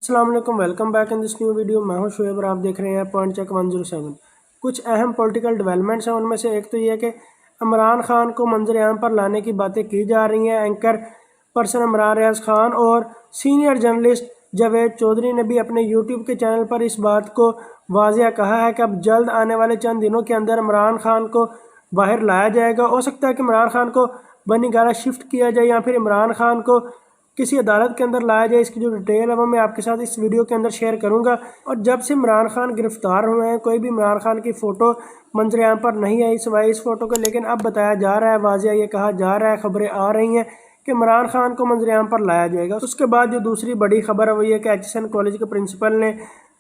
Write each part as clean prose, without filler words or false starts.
السلام علیکم، welcome back in this new video. میں ہوں شعیب اور آپ دیکھ رہے ہیں پوائنٹ چیک 107۔ کچھ اہم پولیٹیکل ڈیولپمنٹس ہیں، ان میں سے ایک تو یہ ہے کہ عمران خان کو منظر عام پر لانے کی باتیں کی جا رہی ہیں۔ اینکر پرسن عمران ریاض خان اور سینئر جرنلسٹ جاوید چودھری نے بھی اپنے یوٹیوب کے چینل پر اس بات کو واضح کہا ہے کہ اب جلد آنے والے چند دنوں کے اندر عمران خان کو باہر لایا جائے گا۔ ہو سکتا ہے کہ عمران خان کو بنی گالہ شفٹ کیا جائے یا پھر عمران خان کو کسی عدالت کے اندر لایا جائے۔ اس کی جو ڈیٹیل ہے وہ میں آپ کے ساتھ اس ویڈیو کے اندر شیئر کروں گا۔ اور جب سے عمران خان گرفتار ہوئے ہیں کوئی بھی عمران خان کی فوٹو منظر عام پر نہیں آئی سوائے اس فوٹو کے، لیکن اب بتایا جا رہا ہے، واضح یہ کہا جا رہا ہے، خبریں آ رہی ہیں کہ عمران خان کو منظر عام پر لایا جائے گا۔ اس کے بعد جو دوسری بڑی خبر ہے وہ یہ کہ ایچ ایس این کالج کے پرنسپل نے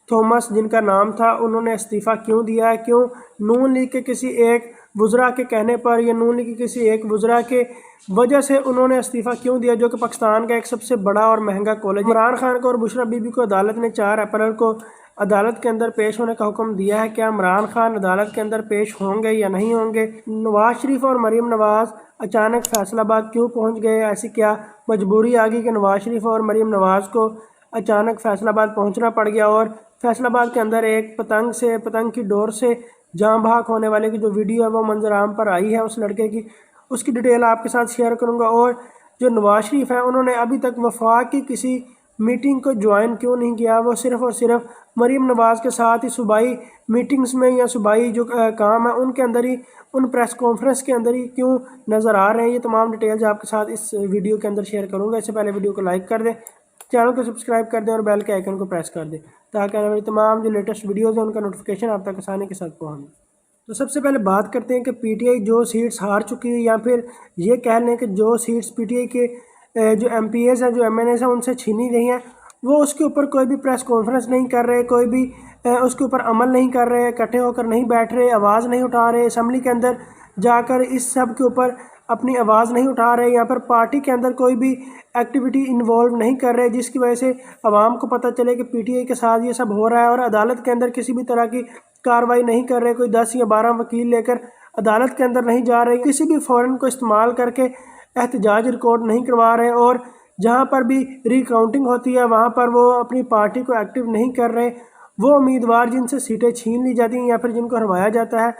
تھامس جن کا نام تھا، انہوں نے استعفیٰ کیوں دیا ہے؟ کیوں نون لیگ کے کسی ایک وزراء کے کہنے پر یا نون لیگ کے کسی ایک وزراء کے وجہ سے انہوں نے استعفیٰ کیوں دیا، جو کہ پاکستان کا ایک سب سے بڑا اور مہنگا کالج ہے۔ عمران خان کو اور بشریٰ بی بی کو عدالت نے 4 اپریل کو عدالت کے اندر پیش ہونے کا حکم دیا ہے۔ کیا عمران خان عدالت کے اندر پیش ہوں گے یا نہیں ہوں گے؟ نواز شریف اور مریم نواز اچانک فیصل آباد کیوں پہنچ گئے؟ ایسی کیا مجبوری آ گئی کہ نواز شریف اور مریم نواز کو اچانک فیصل آباد پہنچنا پڑ گیا؟ اور فیصل آباد کے اندر ایک پتنگ کی ڈور سے جاں بحق ہونے والے کی جو ویڈیو ہے وہ منظر عام پر آئی ہے اس لڑکے کی، اس کی ڈیٹیل آپ کے ساتھ شیئر کروں گا۔ اور جو نواز شریف ہیں انہوں نے ابھی تک وفاق کی کسی میٹنگ کو جوائن کیوں نہیں کیا؟ وہ صرف اور صرف مریم نواز کے ساتھ ہی صوبائی میٹنگز میں یا صوبائی جو کام ہے ان کے اندر ہی، ان پریس کانفرنس کے اندر ہی کیوں نظر آ رہے ہیں؟ یہ تمام ڈیٹیلز آپ کے ساتھ اس ویڈیو کے اندر شیئر کروں گا۔ اس سے پہلے ویڈیو کو لائک کر دیں، چینل کو سبسکرائب کر دیں اور بیل کے آئیکن کو پریس کر دیں تاکہ آنے والی تمام جو لیٹسٹ ویڈیوز ہیں ان کا نوٹیفیکیشن آپ تک آسانی کے ساتھ پہنچے۔ تو سب سے پہلے بات کرتے ہیں کہ پی ٹی آئی جو سیٹس ہار چکی ہے، یا پھر یہ کہہ لیں کہ جو سیٹس پی ٹی آئی کے جو ایم پی ایز ہیں، جو ایم این ایز ہیں، ان سے چھینی گئی ہیں، وہ اس کے اوپر کوئی بھی پریس کانفرنس نہیں کر رہے، کوئی بھی اس کے اوپر عمل نہیں کر رہے، اکٹھے ہو کر نہیں بیٹھ رہے، آواز نہیں اٹھا رہے، اسمبلی کے اندر جا کر اس سب کے اوپر اپنی آواز نہیں اٹھا رہے، یا پھر پارٹی کے اندر کوئی بھی ایکٹیویٹی انوالو نہیں کر رہے جس کی وجہ سے عوام کو پتہ چلے کہ پی ٹی آئی کے ساتھ یہ سب ہو رہا ہے۔ اور عدالت کے اندر کسی بھی طرح کی کارروائی نہیں کر رہے، کوئی 10 یا 12 وکیل لے کر عدالت کے اندر نہیں جا رہے، کسی بھی فورم کو استعمال کر کے احتجاج ریکارڈ نہیں کروا رہے، اور جہاں پر بھی ری کاؤنٹنگ ہوتی ہے وہاں پر وہ اپنی پارٹی کو ایکٹیو نہیں کر رہے۔ وہ امیدوار جن سے سیٹیں چھین لی جاتی ہیں یا پھر جن کو ہروایا جاتا ہے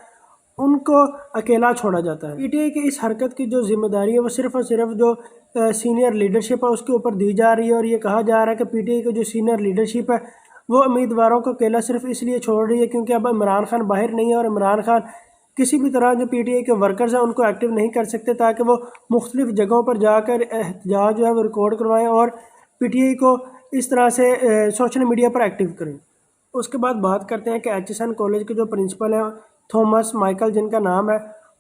ان کو اکیلا چھوڑا جاتا ہے۔ پی ٹی آئی کی اس حرکت کی جو ذمہ داری ہے وہ صرف اور صرف جو سینئر لیڈرشپ ہے اس کے اوپر دی جا رہی ہے، اور یہ کہا جا رہا ہے کہ پی ٹی آئی کی جو سینئر لیڈرشپ ہے وہ امیدواروں کو اکیلا صرف اس لیے چھوڑ رہی ہے کیونکہ اب عمران خان باہر نہیں ہے، اور عمران خان کسی بھی طرح جو پی ٹی آئی کے ورکرز ہیں ان کو ایکٹیو نہیں کر سکتے تاکہ وہ مختلف جگہوں پر جا کر احتجاج جو ہے وہ ریکارڈ کروائیں اور پی ٹی آئی کو اس طرح سے سوشل میڈیا پر ایکٹیو کریں۔ اس کے بعد بات کرتے ہیں کہ ایچ ایس این کالج کے جو پرنسپل ہیں تھامس مائیکل جن کا نام ہے،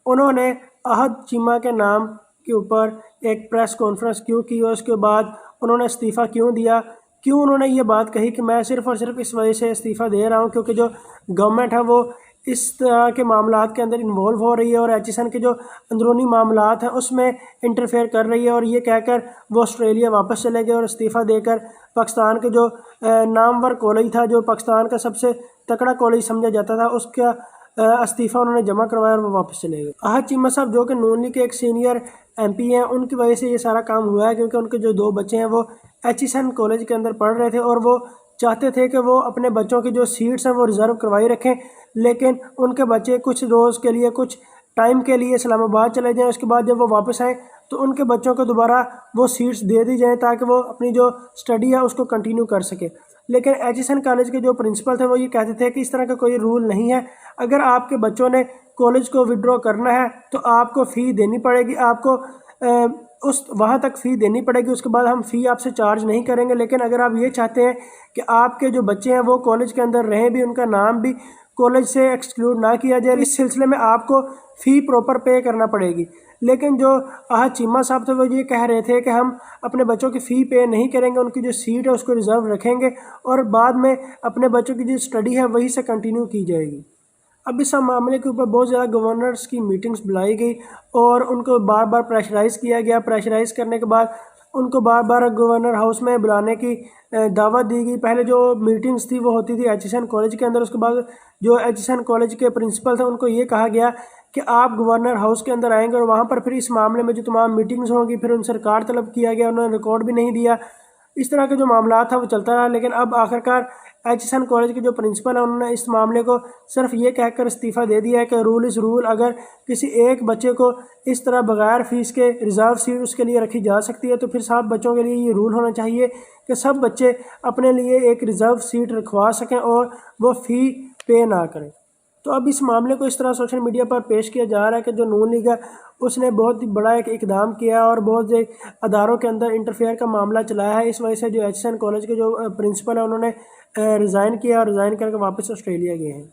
انہوں نے احد چیمہ کے نام کے اوپر ایک پریس کانفرنس کیوں کی، اور اس کے بعد انہوں نے استعفیٰ کیوں دیا؟ کیوں انہوں نے یہ بات کہی کہ میں صرف اور صرف اس وجہ سے استعفیٰ دے رہا ہوں کیونکہ جو گورنمنٹ ہے وہ اس طرح کے معاملات کے اندر انوالو ہو رہی ہے اور ایچ ایس این کے جو اندرونی معاملات ہیں اس میں انٹرفیئر کر رہی ہے، اور یہ کہہ کر وہ آسٹریلیا واپس چلے گئے اور استعفیٰ دے کر پاکستان کے جو نامور کالج تھا، جو پاکستان کا سب سے تکڑا کالج سمجھا جاتا تھا، اس کا استعفیٰ انہوں نے جمع کروایا اور وہ واپس چلے گئے۔ احد چیمہ صاحب جو کہ نون لیگ کے ایک سینئر ایم پی ہیں، ان کی وجہ سے یہ سارا کام ہوا ہے کیونکہ ان کے جو 2 بچے ہیں وہ ایچ ایس این کالج کے اندر پڑھ رہے تھے اور وہ چاہتے تھے کہ وہ اپنے بچوں کی جو سیٹس ہیں وہ ریزرو کروائی رکھیں، لیکن ان کے بچے کچھ روز کے لیے، کچھ ٹائم کے لیے اسلام آباد چلے جائیں، اس کے بعد جب وہ واپس آئیں تو ان کے بچوں کو دوبارہ وہ سیٹس دے دی جائیں تاکہ وہ اپنی جو اسٹڈی ہے اس کو کنٹینیو کر سکیں۔ لیکن ایچ ایس این کالج کے جو پرنسپل تھے وہ یہ کہتے تھے کہ اس طرح کا کوئی رول نہیں ہے، اگر آپ کے بچوں نے کالج کو وڈرا کرنا ہے تو آپ کو فی دینی پڑے گی، آپ کو اس وہاں تک فی دینی پڑے گی، اس کے بعد ہم فی آپ سے چارج نہیں کریں گے۔ لیکن اگر آپ یہ چاہتے ہیں کہ آپ کے جو بچے ہیں وہ کالج کے اندر رہیں بھی، ان کا نام بھی کالج سے ایکسکلوڈ نہ کیا جائے، اس سلسلے میں آپ کو فی پراپر پے کرنا پڑے گی۔ لیکن جو احد چیمہ صاحب تھے وہ یہ کہہ رہے تھے کہ ہم اپنے بچوں کی فی پے نہیں کریں گے، ان کی جو سیٹ ہے اس کو ریزرو رکھیں گے اور بعد میں اپنے بچوں کی جو اسٹڈی ہے وہی سے کنٹینیو کی جائے گی۔ اب اس معاملے کے اوپر بہت زیادہ گورنرز کی میٹنگز بلائی گئی اور ان کو بار بار پریشرائز کیا گیا۔ پریشرائز کرنے کے بعد ان کو بار بار گورنر ہاؤس میں بلانے کی دعوت دی گئی۔ پہلے جو میٹنگز تھی وہ ہوتی تھی ایچ ایس این کالج کے اندر، اس کے بعد جو ایچ ایس این کالج کے پرنسپل تھے ان کو یہ کہا گیا کہ آپ گورنر ہاؤس کے اندر آئیں گے اور وہاں پر پھر اس معاملے میں جو تمام میٹنگز ہوں گی پھر ان سے ریکارڈ طلب کیا گیا، انہوں نے ریکارڈ بھی نہیں دیا۔ اس طرح کے جو معاملات تھا وہ چلتا رہا، لیکن اب آخرکار ایچ ایس این کالج کے جو پرنسپل ہیں انہوں نے اس معاملے کو صرف یہ کہہ کر استعفیٰ دے دیا ہے کہ رول از رول، اگر کسی ایک بچے کو اس طرح بغیر فیس کے ریزرو سیٹ اس کے لیے رکھی جا سکتی ہے تو پھر سب بچوں کے لیے یہ رول ہونا چاہیے کہ سب بچے اپنے لیے ایک ریزرو سیٹ رکھوا سکیں اور وہ فی پے نہ کریں۔ تو اب اس معاملے کو اس طرح سوشل میڈیا پر پیش کیا جا رہا ہے کہ جو نون لیگ ہے اس نے بہت بڑا ایک اقدام کیا اور بہت سے اداروں کے اندر انٹرفیئر کا معاملہ چلایا ہے، اس وجہ سے جو ایچ ایس این کالج کے جو پرنسپل ہیں انہوں نے ریزائن کیا اور ریزائن کر کے واپس آسٹریلیا گئے ہیں۔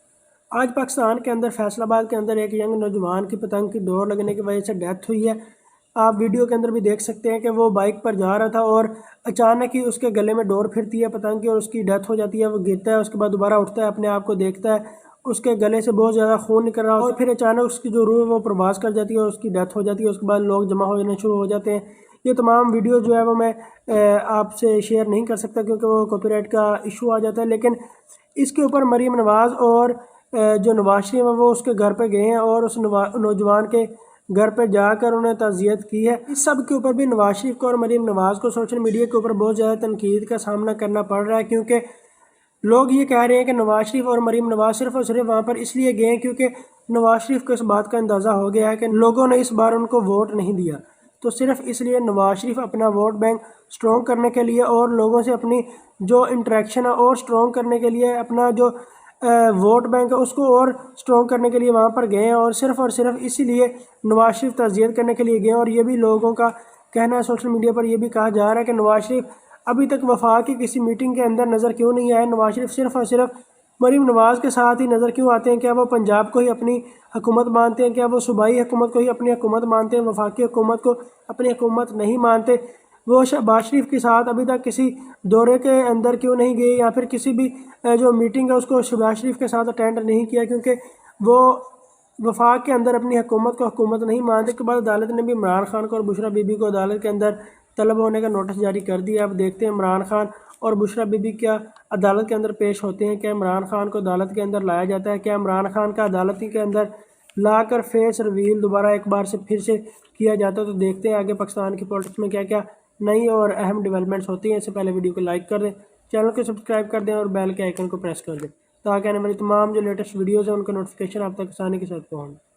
آج پاکستان کے اندر فیصل آباد کے اندر ایک ینگ نوجوان کی پتنگ کی ڈور لگنے کی وجہ سے ڈیتھ ہوئی ہے۔ آپ ویڈیو کے اندر بھی دیکھ سکتے ہیں کہ وہ بائک پر جا رہا تھا اور اچانک ہی اس کے گلے میں ڈور پھرتی ہے پتنگ کی اور اس کی ڈیتھ ہو جاتی ہے۔ وہ گرتا ہے، اس کے بعد دوبارہ اٹھتا ہے، اپنے آپ کو دیکھتا ہے، اس کے گلے سے بہت زیادہ خون نکل رہا ہوتا ہے اور پھر اچانک اس کی جو روح ہے وہ پرواز کر جاتی ہے اور اس کی ڈیتھ ہو جاتی ہے۔ اس کے بعد لوگ جمع ہو جانا شروع ہو جاتے ہیں۔ یہ تمام ویڈیو جو ہے وہ میں آپ سے شیئر نہیں کر سکتا کیونکہ وہ کاپی رائٹ کا ایشو آ جاتا ہے، لیکن اس کے اوپر مریم نواز اور جو نواز شریف ہے وہ اس کے گھر پہ گئے ہیں اور اس نوجوان کے گھر پہ جا کر انہیں تعزیت کی ہے۔ اس سب کے اوپر بھی نواز شریف کو اور مریم نواز کو سوشل میڈیا کے اوپر بہت زیادہ تنقید کا سامنا کرنا پڑ رہا ہے، کیونکہ لوگ یہ کہہ رہے ہیں کہ نواز شریف اور مریم نواز صرف اور صرف وہاں پر اس لیے گئے ہیں کیونکہ نواز شریف کو اس بات کا اندازہ ہو گیا ہے کہ لوگوں نے اس بار ان کو ووٹ نہیں دیا، تو صرف اس لیے نواز شریف اپنا ووٹ بینک سٹرونگ کرنے کے لیے اور لوگوں سے اپنی جو انٹریکشن ہے اور سٹرونگ کرنے کے لیے اپنا جو ووٹ بینک ہے اس کو اور سٹرونگ کرنے کے لیے وہاں پر گئے ہیں اور صرف اسی لیے نواز شریف تعزیت کرنے کے لیے گئے ہیں۔ اور یہ بھی لوگوں کا کہنا ہے، سوشل میڈیا پر یہ بھی کہا جا رہا ہے کہ نواز شریف ابھی تک وفاق کی کسی میٹنگ کے اندر نظر کیوں نہیں آئے، نواز شریف صرف اور صرف مریم نواز کے ساتھ ہی نظر کیوں آتے ہیں؟ کیا وہ پنجاب کو ہی اپنی حکومت مانتے ہیں؟ کیا وہ صوبائی حکومت کو ہی اپنی حکومت مانتے ہیں؟ وفاقی حکومت کو اپنی حکومت نہیں مانتے؟ وہ شہباز شریف کے ساتھ ابھی تک کسی دورے کے اندر کیوں نہیں گئے یا پھر کسی بھی جو میٹنگ ہے اس کو شہباز شریف کے ساتھ اٹینڈ نہیں کیا کیونکہ وہ وفاق کے اندر اپنی حکومت کو حکومت نہیں مانتے؟ کے بعد عدالت نے بھی عمران خان کو اور بشریٰ بی بی کو عدالت کے اندر طلب ہونے کا نوٹس جاری کر دیا۔ اب دیکھتے ہیں عمران خان اور بشریٰ بی بی کیا عدالت کے اندر پیش ہوتے ہیں، کیا عمران خان کو عدالت کے اندر لایا جاتا ہے، کیا عمران خان کا عدالت کے اندر لا کر فیس ریویل دوبارہ ایک بار سے پھر سے کیا جاتا ہے؟ تو دیکھتے ہیں آگے پاکستان کی پولیٹکس میں کیا کیا نئی اور اہم ڈیولپمنٹس ہوتی ہیں۔ اس سے پہلے ویڈیو کو لائک کر دیں، چینل کو سبسکرائب کر دیں اور بیل کے آئیکن کو پریس کر دیں تاکہ آنے والی تمام جو لیٹسٹ ویڈیوز ہیں ان کا نوٹیفیکیشن آپ تک آسانی کے ساتھ پہنچے۔